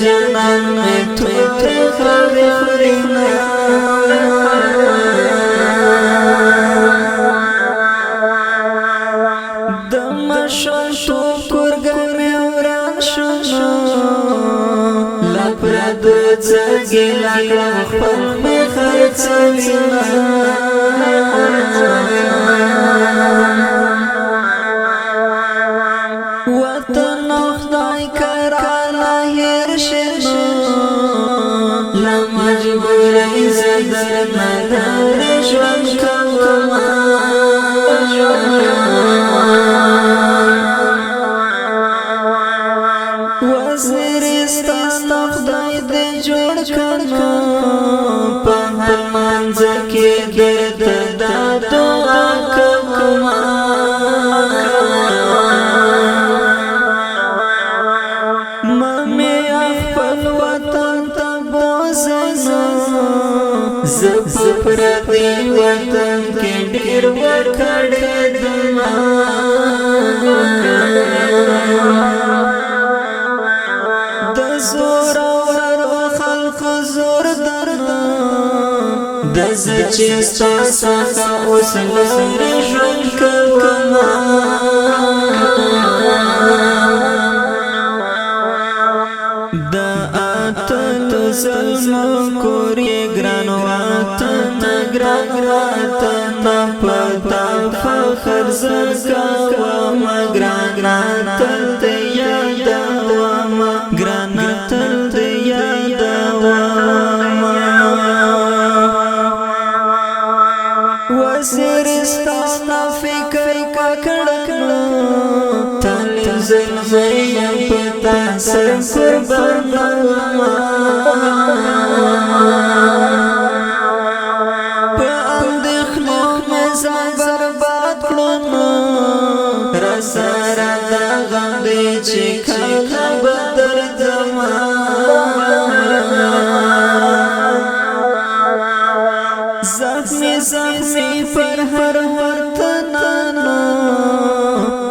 جنان میں تھوڑے خبرینا دمشن تو کرگم وران شنو لپردو چگی لگا خپل میں خرچوینا وطن خدای کرانا هرشنو لمجبوری زدر ندر جوان کما وزیرستان خدای دے جوڑ کنا پا ہر منزل کی درد دا دعا کما ممی اخفل وطن تبوزنا زب پردی وطن کی دیر وکڑ دما دز چستا ساخا اس لری جن کما دا آتل ظلم کوری گران واتن گران واتن پتا فخر زرگا واما گران گران تل دیادا واما گران تل دیادا واما وزیرستان فکر ککڑکنا تل ظلمیم پتا سر قربان پا اندخلق مزان برباد کلنا رسا ردا غمدی چکا بدر زخمی زخمی پر ہر وطنانا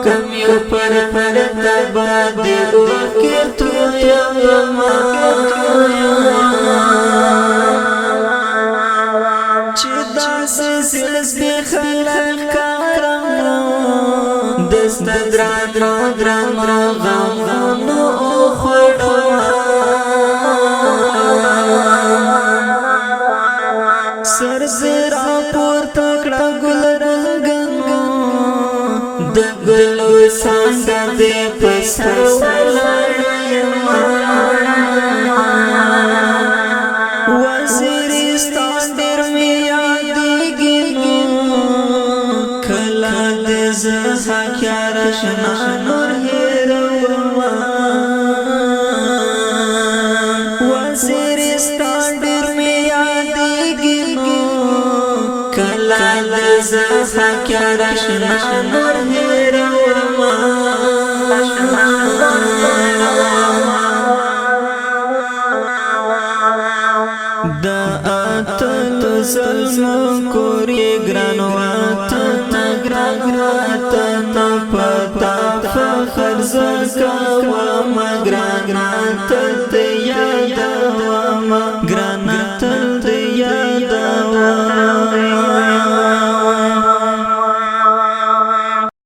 کمیو پر تبا دیو کی تو یما چدا سے سلسلی خلق کارم دست دران درام غمونو خوڑا سر زرا پور تکڑا گل رنگنو د گلو سانگا دے پسر ولڑیما وزیرستان دیر میں یادیگی کلا دے زہا کیا رشنا نور ہیروا وزیرستان دیر میں یادیگی کلا لزا کیا رشنا نور ہیروا دا آتل ظلم کوری گران واتن گران واتن پتا فخر زرگا واما گران تل دیادا